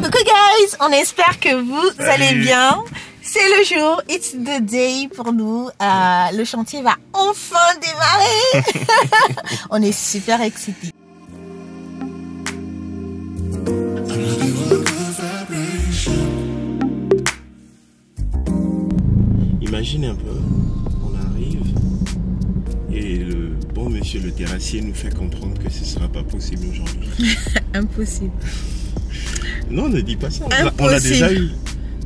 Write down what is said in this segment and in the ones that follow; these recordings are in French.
Coucou guys, on espère que vous allez bien. C'est le jour, it's the day pour nous. Le chantier va enfin démarrer. On est super excités. Imagine un peu, on arrive et le bon monsieur le terrassier nous fait comprendre que ce ne sera pas possible aujourd'hui. Impossible. Non, ne dis pas ça. Impossible. On l'a déjà eu.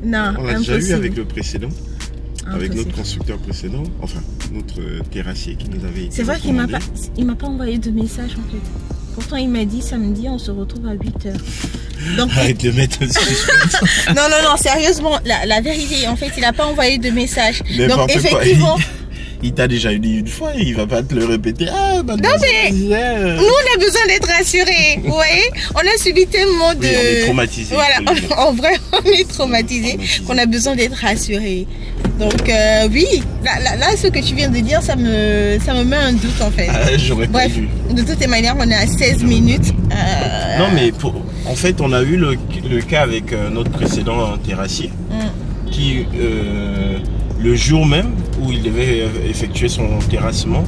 Non, on l'a déjà eu avec le précédent. Impossible. Avec notre constructeur précédent, enfin notre terrassier qui nous avait été. C'est vrai qu'il m'a pas envoyé de message en fait. Pourtant il m'a dit samedi on se retrouve à 8h. Donc, arrête de mettre un suspense. non, sérieusement, la vérité, en fait, il n'a pas envoyé de message. Donc, effectivement. Il t'a déjà dit une fois, il va pas te le répéter. Ah, bah, non, mais nous, on a besoin d'être rassurés. Vous voyez, on a subi tellement de. Oui, on est traumatisés. Voilà, en vrai, on est traumatisés. On a besoin d'être rassurés. Donc, oui, là, ce que tu viens de dire, ça me met un doute, en fait. J'aurais pas vu. De toutes les manières, on est à 16 minutes. Non, mais en fait, on a eu le cas avec notre précédent terrassier qui, le jour même où il devait effectuer son terrassement,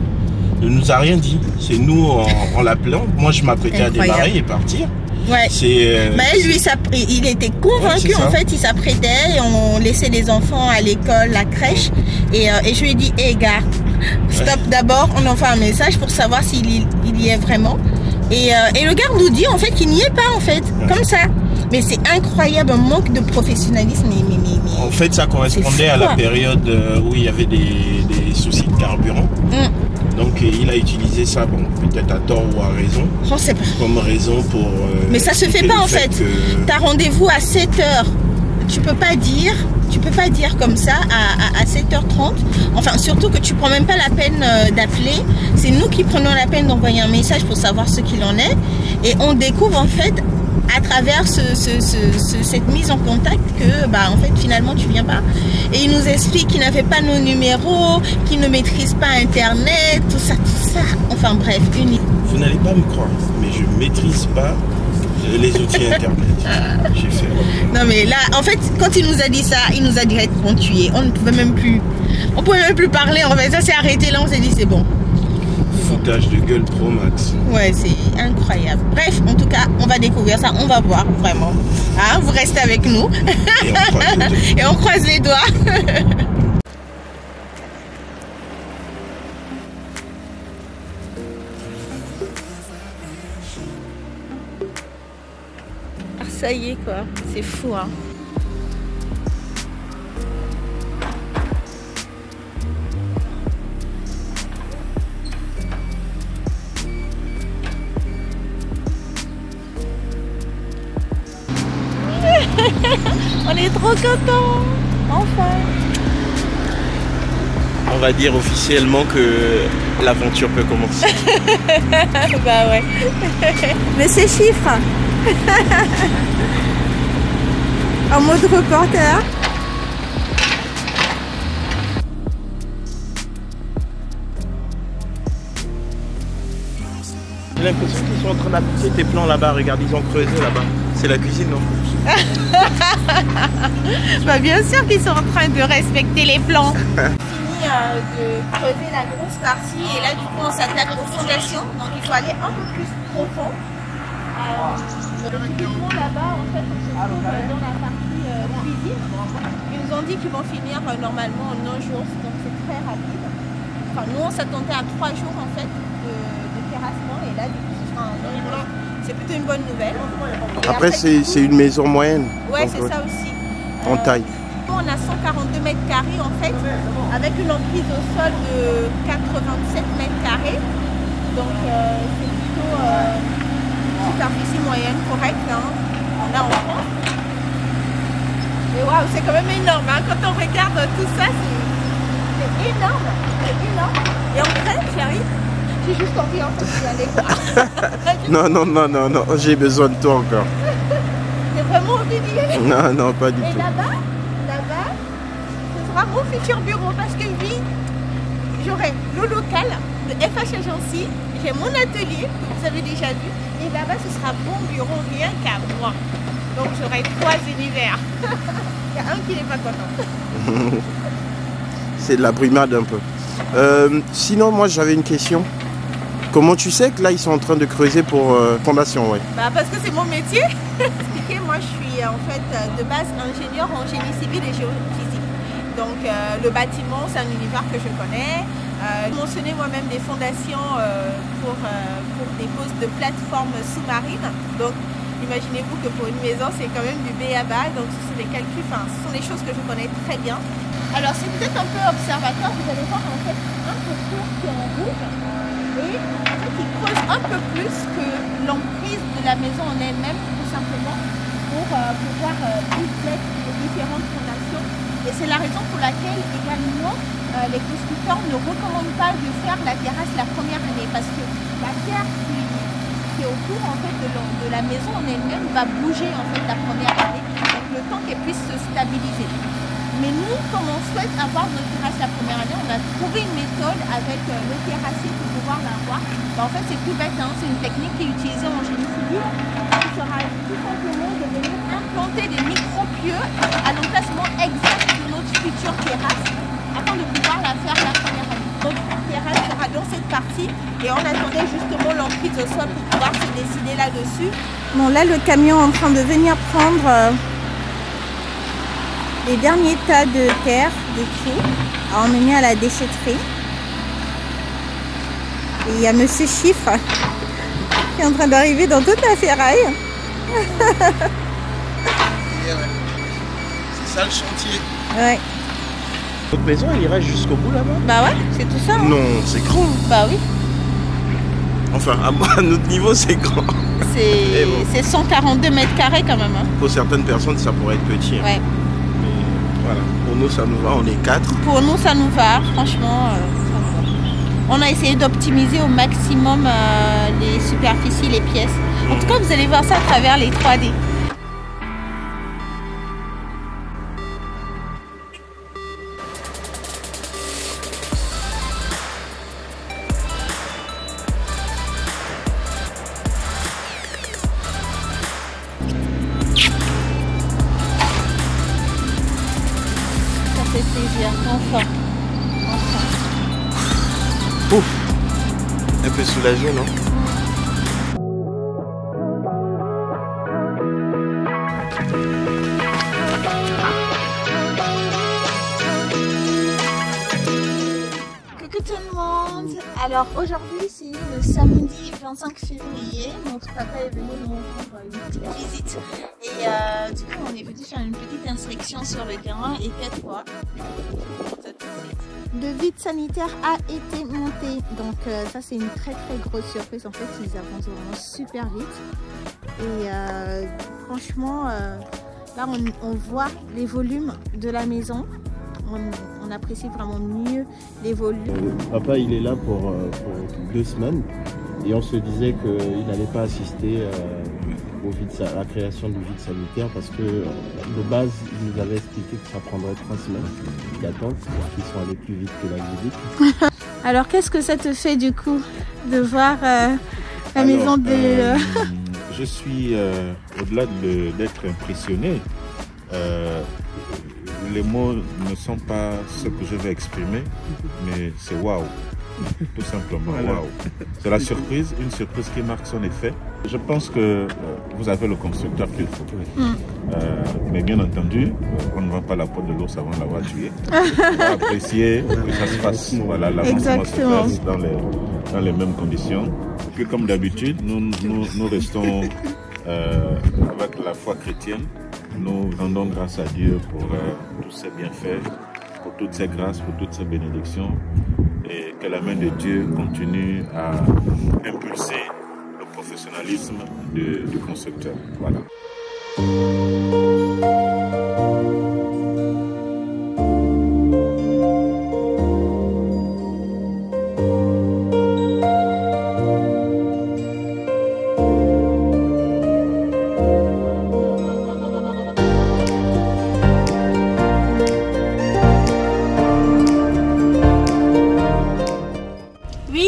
ne nous a rien dit. C'est nous, en l'appelant, moi je m'apprêtais à démarrer et partir. Ouais. Lui, il était convaincu, en fait, il s'apprêtait et on laissait les enfants à l'école, la crèche. Et je lui ai dit, hé gars, stop, d'abord, on envoie un message pour savoir s'il y est vraiment. Et le gars nous dit en fait qu'il n'y est pas en fait, comme ça. Mais c'est incroyable, un manque de professionnalisme. En fait, ça correspondait à la période où il y avait des soucis de carburant. Donc il a utilisé ça, bon, peut-être à tort ou à raison, comme raison pour... mais ça se fait pas en fait. T'as rendez-vous à 7h. Tu peux pas dire comme ça à 7h30. Enfin, surtout que tu prends même pas la peine d'appeler. C'est nous qui prenons la peine d'envoyer un message pour savoir ce qu'il en est. Et on découvre en fait à travers cette mise en contact que en fait finalement tu viens pas. Et il nous explique qu'il n'avait pas nos numéros, qu'il ne maîtrise pas internet, tout ça. Enfin bref, Vous n'allez pas me croire, mais je maîtrise pas les outils internet. J'ai fait. Non mais là, en fait, quand il nous a dit ça, il nous a directement tué. On ne pouvait même plus. On pouvait même plus parler. En fait, ça s'est arrêté là. On s'est dit c'est bon. Foutage de gueule pro max. Ouais, c'est incroyable. Bref, en tout cas, on va découvrir ça. On va voir vraiment. Hein, vous restez avec nous. Et on croise les doigts. Ça y est quoi, c'est fou hein. On est trop contents, enfin. On va dire officiellement que l'aventure peut commencer. Bah ouais. Mais c'est chiffres. En mode reporter. J'ai l'impression qu'ils sont en train d'appliquer tes plans là-bas. Regarde, ils ont creusé là-bas. C'est la cuisine, non? Bah bien sûr qu'ils sont en train de respecter les plans. De creuser la grosse partie et là du coup on s'attaque aux fondations, donc il faut aller un peu plus profond. Typiquement là-bas en fait on se trouve dans la partie cuisine. Ils nous ont dit qu'ils vont finir normalement en 1 jour, donc c'est très rapide. Enfin nous on s'attendait à 3 jours en fait de terrassement et là du coup ce sera en 1 jour. C'est plutôt une bonne nouvelle. Après c'est une maison moyenne. Ouais, c'est ça aussi. En taille. On a 142 mètres carrés en fait, avec une emprise au sol de 87 mètres carrés. Donc c'est plutôt superficie moyenne correcte. Hein. On a en France. Mais waouh, c'est quand même énorme. Hein. Quand on regarde tout ça, c'est énorme. C'est énorme. Et en vrai, j'arrive. J'ai juste envie en fait d'y aller. Non, j'ai besoin de toi encore. J'ai vraiment envie d'y aller. Non, pas du tout. Et là-bas, ce sera mon futur bureau parce que oui, j'aurai le local de FH Agency, j'ai mon atelier que vous avez déjà vu, et là-bas ce sera mon bureau rien qu'à moi. Donc j'aurai 3 univers. Il y a un qui n'est pas content. C'est de la brimade un peu. Sinon, moi j'avais une question. Comment tu sais que là ils sont en train de creuser pour fondation, ouais? Bah parce que c'est mon métier. Expliquer, moi je suis en fait de base ingénieur en génie civil et géophysique. Donc le bâtiment c'est un univers que je connais. J'ai mentionné moi-même des fondations pour des poses de plateformes sous-marines. Donc imaginez-vous que pour une maison c'est quand même du b.a.-ba. Donc ce sont des calculs, enfin ce sont des choses que je connais très bien. Alors si vous êtes un peu observateur, vous allez voir en fait un contour qui est en rouge. Et en fait, il creuse un peu plus que l'emprise de la maison en elle-même, tout simplement, pour pouvoir mettre les différentes fondations. Et c'est la raison pour laquelle également les constructeurs ne recommandent pas de faire la terrasse la première année, parce que la terre qui est autour en fait de la maison en elle-même va bouger en fait la première année, donc le temps qu'elle puisse se stabiliser. Mais nous, comme on souhaite avoir notre terrasse la première année, on a trouvé une méthode avec le terrassier pour pouvoir l'avoir. Bah, en fait, c'est tout bête, hein. C'est une technique qui est utilisée en génie civil, qui sera tout simplement de venir implanter des micro-pieux à l'emplacement exact de notre future terrasse afin de pouvoir la faire la première année. Donc, la terrasse sera dans cette partie et on attendait justement l'emprise au sol pour pouvoir se décider là-dessus. Bon, là, le camion est en train de venir prendre les derniers tas de terre, de clous, à emmener à la déchetterie. Et il y a Monsieur Chiffre qui est en train d'arriver dans toute la ferraille. C'est ça le chantier. Ouais. Votre maison, elle ira jusqu'au bout là-bas? Bah ouais, c'est tout ça. Hein. Non, c'est grand. Bah oui. Enfin, à notre niveau, c'est grand. C'est 142 mètres carrés quand même. Hein. Pour certaines personnes, ça pourrait être petit. Hein. Ouais. Voilà. Pour nous, ça nous va, on est 4. Pour nous, ça nous va, franchement, ça nous va. On a essayé d'optimiser au maximum les superficies, les pièces. En tout cas, vous allez voir ça à travers les 3D. Ça fait plaisir, enfin. Ouf. Un peu soulagé, non? Coucou tout le monde. Alors aujourd'hui c'est le samedi 25 février. Notre papa est venu nous rendre une petite visite. Et du coup on est venu faire une petite inspection sur le terrain et 4 fois. Le vide sanitaire a été monté, donc ça c'est une très grosse surprise. En fait ils avancent vraiment super vite et franchement là on voit les volumes de la maison, on apprécie vraiment mieux les volumes. Papa il est là pour 2 semaines et on se disait qu'il n'allait pas assister à la création du vide sanitaire parce que de base il nous avait expliqué que ça prendrait 3 semaines d'attente parce qu'ils sont allés plus vite que la visite. Alors qu'est-ce que ça te fait du coup de voir la maison de... Je suis au-delà d'être impressionné, les mots ne sont pas ce que je vais exprimer, mais c'est waouh. Tout simplement, waouh. C'est la surprise, une surprise qui marque son effet. Je pense que vous avez le constructeur qu'il faut. Mais bien entendu, on ne vend pas la peau de l'ours avant de l'avoir tué. On va apprécier que ça se fasse, voilà, l'avancement se fasse dans les mêmes conditions. Puis comme d'habitude, nous restons avec la foi chrétienne. Nous rendons grâce à Dieu pour tous ses bienfaits, pour toutes ses grâces, pour toutes ses bénédictions. Et que la main de Dieu continue à impulser le professionnalisme du constructeur. Voilà.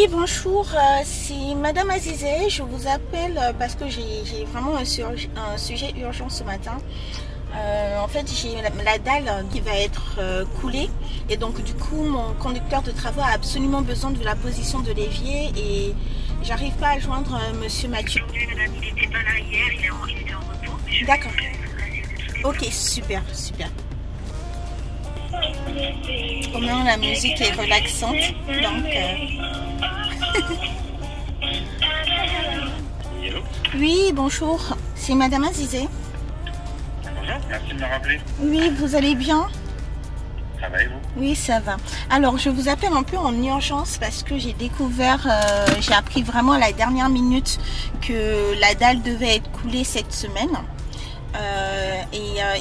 Oui, bonjour, c'est Madame Azizé. Je vous appelle parce que j'ai vraiment un sujet urgent ce matin. En fait, j'ai la dalle qui va être coulée et donc du coup, mon conducteur de travaux a absolument besoin de la position de l'évier et j'arrive pas à joindre Monsieur Mathieu. Aujourd'hui, madame, il n'était pas là hier, il est en repos. D'accord. Ok, super, super. Comment la musique est relaxante, donc... Oui, bonjour, c'est Madame Azizé. Bonjour, merci de me rappeler. Oui, vous allez bien? Ça va et vous? Oui, ça va. Alors, je vous appelle un peu en urgence parce que j'ai découvert, j'ai appris vraiment à la dernière minute que la dalle devait être coulée cette semaine.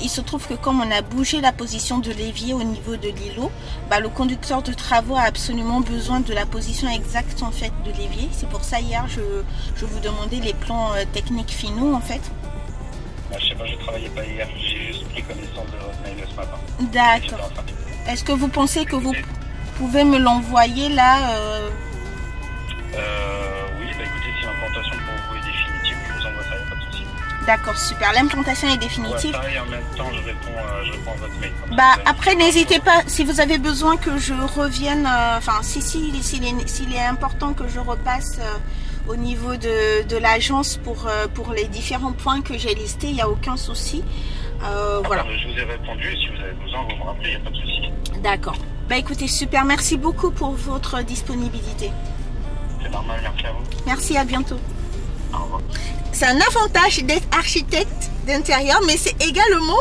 Il se trouve que comme on a bougé la position de l'évier au niveau de l'îlot, le conducteur de travaux a absolument besoin de la position exacte en fait de l'évier. C'est pour ça hier je vous demandais les plans techniques finaux en fait. Je sais pas, je travaillais pas hier, j'ai juste pris connaissance de votre mail ce matin. D'accord. Est-ce que vous pensez que vous pouvez me l'envoyer là Oui, écoutez, si l'implantation pour vous est définitive, je vous envoie ça, il n'y a pas de souci. D'accord, super. L'implantation est définitive. Ouais, pareil, en même temps, je réponds à votre mail. Après, n'hésitez pas, si vous avez besoin que je revienne, s'il est important que je repasse au niveau de l'agence pour les différents points que j'ai listés, il n'y a aucun souci. Voilà. Je vous ai répondu, si vous avez besoin, vous me rappelez, il n'y a pas de souci. D'accord. Écoutez, super, merci beaucoup pour votre disponibilité. C'est normal, merci à vous. Merci, à bientôt. Au revoir. C'est un avantage d'être architecte d'intérieur, mais c'est également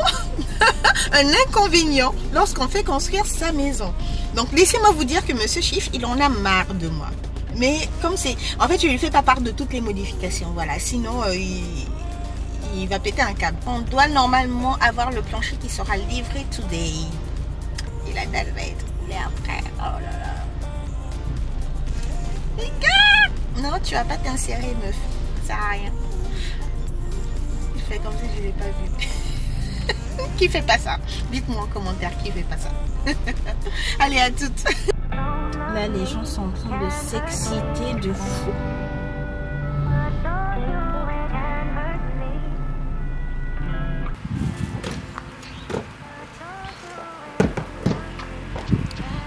un inconvénient lorsqu'on fait construire sa maison. Donc, laissez-moi vous dire que Monsieur Chiffre, il en a marre de moi. Mais comme c'est... En fait, je ne lui fais pas part de toutes les modifications, voilà. Sinon, il va péter un câble. On doit normalement avoir le plancher qui sera livré today. Et la dalle va être coulée après. Oh là là. Regarde! Non, tu vas pas t'insérer, meuf. Ça sert à rien. Je fais comme si je ne l'ai pas vu. Qui fait pas ça? Dites-moi en commentaire qui fait pas ça. Allez, à toutes. Là, les gens sont en train de s'exciter de fou.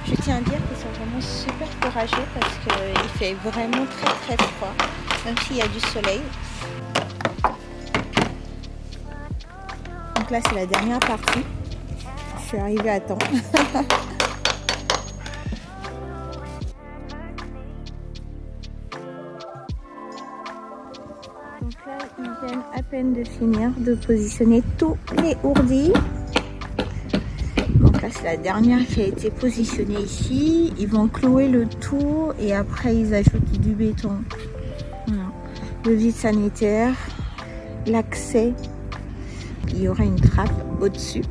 Je tiens à dire qu'ils sont vraiment super courageux parce qu'il fait vraiment très très froid, même s'il y a du soleil. Donc là, c'est la dernière partie. Je suis arrivée à temps. Donc là, ils viennent à peine de finir de positionner tous les ourdis. Donc là, c'est la dernière qui a été positionnée ici. Ils vont clouer le tout et après, ils ajoutent du béton. Voilà. Le vide sanitaire, l'accès. Il y aura une trappe au-dessus.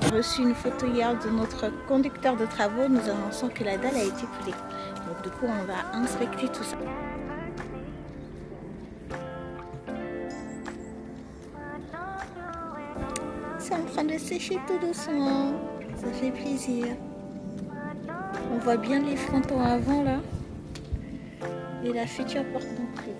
J'ai reçu une photo hier de notre conducteur de travaux. Nous annonçons que la dalle a été coulée. Donc du coup, on va inspecter tout ça. C'est en train de sécher tout doucement. Ça fait plaisir. On voit bien les frontons avant là. Et la future porte d'entrée.